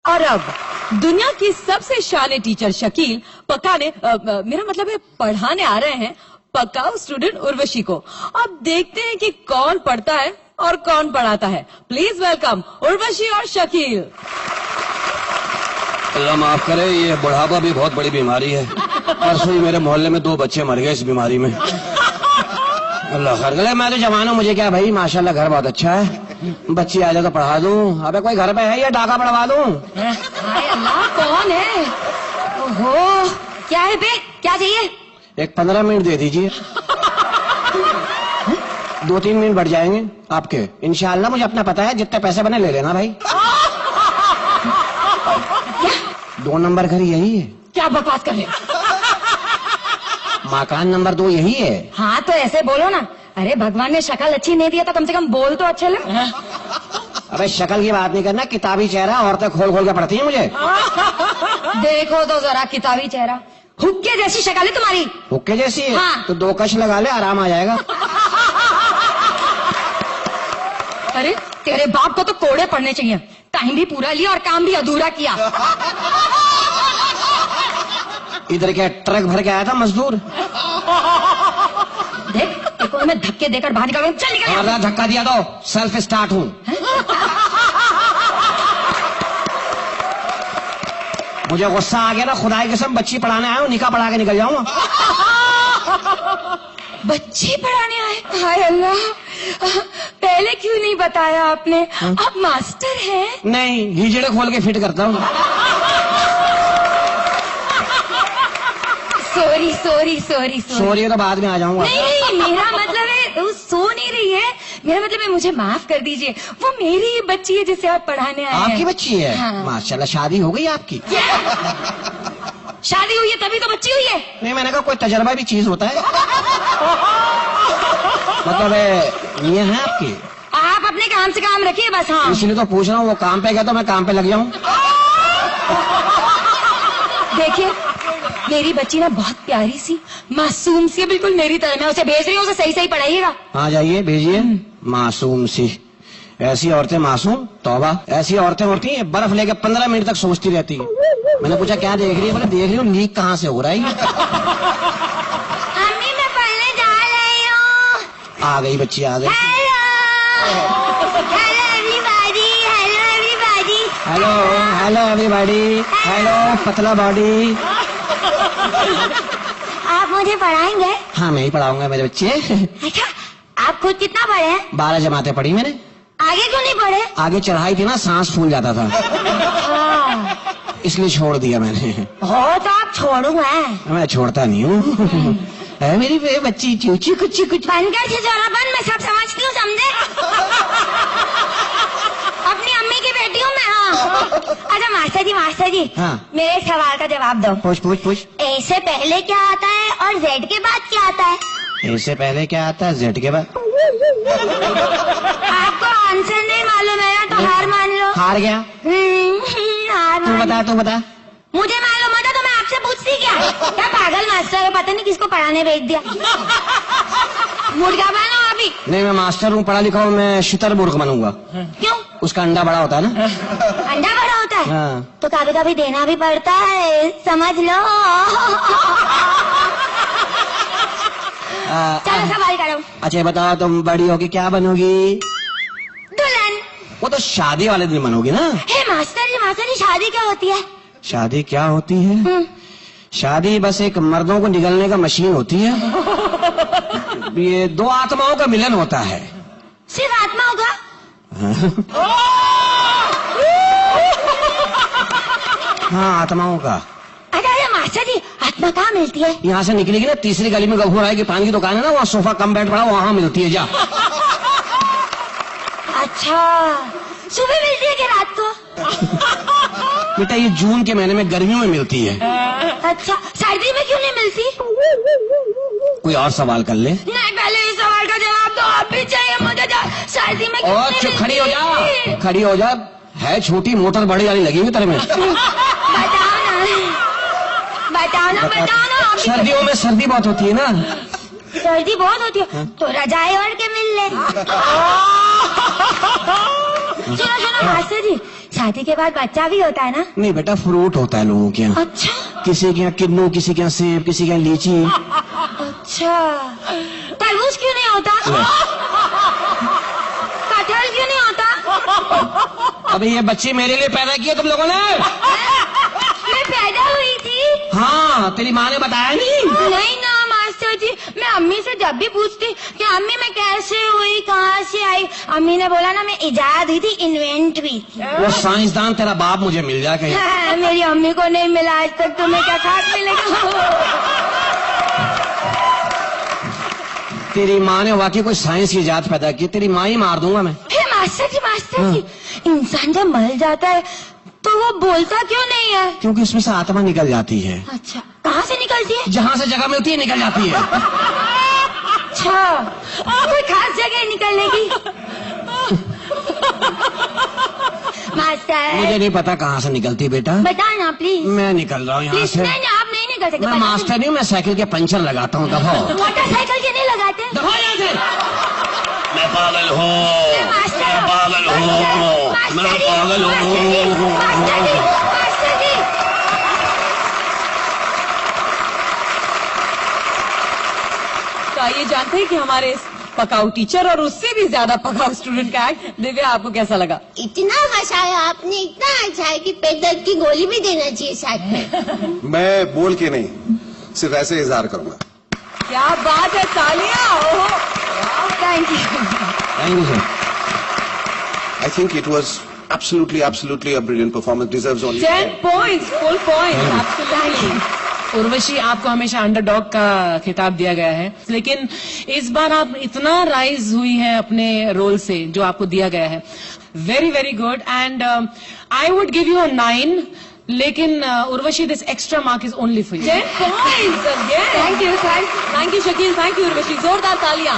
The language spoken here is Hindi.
और अब दुनिया की सबसे शाने टीचर शकील पकाने मेरा मतलब है पढ़ाने आ रहे हैं पकाऊ स्टूडेंट उर्वशी को। अब देखते हैं कि कौन पढ़ता है और कौन पढ़ाता है। प्लीज वेलकम उर्वशी और शकील। अल्लाह माफ करे, ये बुढ़ापा भी बहुत बड़ी बीमारी है। परसों ही मेरे मोहल्ले में 2 बच्चे मर गए इस बीमारी में। अल्लाह खैर करे, मैं तो जवान हूँ, मुझे क्या भाई, माशाल्लाह घर बहुत अच्छा है। बच्ची आ जाए तो पढ़ा दूं। अबे कोई घर पे है या डाका पढ़वा दूं? हाय अल्लाह, कौन है? ओहो, क्या है बे, क्या चाहिए? एक 15 मिनट दे दीजिए। 2-3 मिनट बढ़ जाएंगे आपके इंशाअल्लाह। मुझे अपना पता है, जितने पैसे बने ले लेना भाई। 2 नंबर घर यही है। क्या बकवास कर रहे हो? मकान नंबर 2 यही है। हाँ तो ऐसे बोलो ना। अरे भगवान ने शक्ल अच्छी नहीं दिया तो कम से कम बोल तो अच्छे लगे। अबे शक्ल की बात नहीं करना, किताबी चेहरा औरतें खोल खोल के पढ़ती हैं मुझे। देखो तो जरा किताबी चेहरा, हुक्के जैसी शक्ल है तुम्हारी। हुक्के जैसी है? हाँ। तो 2 कश लगा ले, आराम आ जाएगा। अरे तेरे बाप को तो कोड़े पड़ने चाहिए। टाइम भी पूरा लिया और काम भी अधूरा किया। इधर क्या ट्रक भर के आया था मजदूर? देख देखो, मैं धक्के देकर बाहर निकल। चल निकल। धक्का दिया तो सेल्फ स्टार्ट हूँ। मुझे गुस्सा आ गया ना, खुदा की कसम, बच्ची पढ़ाने आया हूँ, निकाह पढ़ा के निकल जाऊंगा। बच्चे पढ़ाने आए? हाय अल्लाह, पहले क्यों नहीं बताया आपने? आप मास्टर हैं? नहीं, हिजड़े खोल के फिट करता हूँ। सॉरी सॉरी सॉरी सॉरी तो बाद में आ जाऊंगा। नहीं नहीं, मेरा मतलब है वो सो नहीं रही है। मेरा मतलब है मुझे माफ कर दीजिए, वो मेरी ही बच्ची है जिसे आप पढ़ाने आए हैं। आपकी बच्ची है? हाँ। माशाल्लाह, शादी हो गई आपकी? शादी हुई है तभी तो बच्ची हुई है। नहीं, मैंने कहा कोई तजर्बा भी चीज होता है। मतलब ये है आपकी? आप अपने काम से काम रखिए बस। हाँ इसलिए तो पूछ रहा हूँ, वो काम पे गया तो मैं काम पे लग जाऊँ। देखिए मेरी बच्ची ना बहुत प्यारी सी मासूम सी है, बिल्कुल मेरी तरह। मैं उसे भेज रही हूँ, उसे सही सही पढ़ाइएगा। हाँ जाइए, भेजिए। मासूम सी, ऐसी औरतें मासूम, तौबा। ऐसी औरतें होती हैं बर्फ लेके 15 मिनट तक सोचती रहती है। मैंने पूछा क्या देख रही है? बोले देख रही हूँ लीक कहाँ से हो रहा है। अम्मी मैं पढ़ने जा रही हूँ। आ गई बच्ची, आ गई। हेलो हेलो एवरीबॉडी, हेलो पतला बॉडी। आप मुझे पढ़ाएंगे? हाँ मैं ही पढ़ाऊंगा मेरे बच्चे। अच्छा, आप खुद कितना पढ़े हैं? 12 जमातें पढ़ी मैंने। आगे क्यों नहीं पढ़े? आगे चढ़ाई थी ना, सांस फूल जाता था। हाँ। इसलिए छोड़ दिया मैंने। हो तो आप छोड़ूंगा। मैं छोड़ता नहीं हूँ। है मेरी बच्ची चूची कुछ कुछ। बनकर छिछोरापन मैं सब समझती हूँ, समझे? अपनी अम्मी की बेटी हूँ मैं। हाँ। अच्छा मास्टर जी हाँ। मेरे एक सवाल का जवाब दो। पूछ। ए से पहले क्या आता है और जेड के बाद क्या आता है? ए से पहले क्या आता है, जेड के बाद? आपको आंसर नहीं मालूम है ना तो हार मान लो। हार गया। हार तू मान लो। बता। मुझे मालूम होता तो मैं आपसे पूछती क्या पागल मास्टर है, पता नहीं किसको पढ़ाने भेज दिया। मुर्गा बनो अभी। नहीं, मैं मास्टर हूँ, पढ़ा लिखा हूँ, मैं शुतरमुर्ग बनूंगा। क्यों? उसका अंडा बड़ा होता है ना। अंडा बड़ा होता है? हाँ। तो कभी कभी देना भी पड़ता है, समझ लो। चलो सवाल करो। अच्छा बताओ, तुम बड़ी होगी क्या बनोगी? दुल्हन। वो तो शादी वाले दिन बनोगी ना। हे मास्टर जी शादी क्या होती है? शादी क्या होती है? शादी बस एक मर्दों को निगलने का मशीन होती है। ये 2 आत्माओं का मिलन होता है। सिर्फ आत्माओं का? हाँ आत्माओं का। अरे मास्टर जी, आत्मा कहाँ मिलती है? यहाँ से निकलेगी ना, तीसरी गली में गफूर राय की पान की दुकान है ना, वहाँ सोफा कम बेड पड़ा, वहाँ मिलती है। जा। अच्छा, सुबह मिलती है कि रात को? बेटा ये जून के महीने में गर्मियों में मिलती है। अच्छा, सर्दी में क्यों नहीं मिलती? कोई और सवाल कर ले। नहीं, पहले इस सवाल का जवाब दो। आप भी चाहिए मुझे। सर्दी में क्यों नहीं मिलती? खड़ी हो जा। है छोटी मोटर बड़ी वाली लगी हुई तेरे में। बताओ ना। सर्दियों में सर्दी बहुत होती है ना। सर्दी बहुत होती है तो रजाई ओढ़ के मिल ले। सुनो मास्टर जी, शादी के बाद बच्चा भी होता है ना? नहीं बेटा, फ्रूट होता है लोगों के यहाँ। अच्छा किसी के यहाँ किन्नू, किसी के यहाँ सेब, किसी के यहाँ लीची। अच्छा, तरबूज क्यों नहीं होता? कटहल क्यों नहीं होता? अभी ये बच्ची मेरे लिए पैदा की है तुम लोगों ने? मैं पैदा हुई थी? हाँ, तेरी माँ ने बताया नहीं? नहीं ना मास्टर जी, मैं अम्मी से जब भी पूछती कि अम्मी मैं कैसे हुई, कहाँ से आई, अम्मी ने बोला ना मैं इजाद हुई थी, इन्वेंट हुई थी। वो साइंसदान तेरा बाप मुझे मिल जाए कहीं। हाँ, मेरी अम्मी को नहीं मिला आज तक, तुम्हें क्या खास मिलेगा? तेरी माँ ने वाकई कोई साइंस की इजाद पैदा की, तेरी माँ ही मार दूंगा मैं। मास्टर जी, इंसान जब मर जाता है तो वो बोलता क्यों नहीं है? क्योंकि उसमें से आत्मा निकल जाती है। अच्छा, कहाँ से निकलती है? जहाँ से जगह मिलती है निकल जाती है। अच्छा, कोई खास जगह निकलने की? मास्टर मुझे नहीं पता कहाँ से निकलती बेटा। बताए ना प्लीज। मैं निकल रहा हूँ यहाँ प्लीज से। नहीं, आप नहीं निकल सकते। मैं मास्टर नहीं हूँ, मैं साइकिल के पंचर लगाता हूँ। दफा मोटरसाइकिल के नहीं लगाते? दफा यहाँ से। मैं पागल हूँ, मास्टर, मैं पागल हूँ, मैं पागल हूँ। मास्टर जी, मास्टर जी। तो आइए जानते हैं कि हमारे पकाऊ टीचर और उससे भी ज्यादा पकाऊ स्टूडेंट का एक्ट। दिव्या, आपको कैसा लगा? इतना हंसाया आपने, इतना अच्छा है कि पेट दर्द की गोली भी देना चाहिए साथ में। मैं बोल के नहीं, सिर्फ ऐसे इजहार करूंगा। क्या बात है, तालियां। Thank you. Thank you sir. I think it was absolutely a brilliant performance. Deserves only 10 points, full points, absolutely. Urvashi, आपको हमेशा अंडरडॉग का खिताब दिया गया है, लेकिन इस बार आप इतना राइज हुई हैं अपने रोल से जो आपको दिया गया है। Very very good, and I would give you अ 9, लेकिन Urvashi, this extra mark is only for you. 10 points again. Thank you, Shakeel, thank you Urvashi, जोरदार तालियां।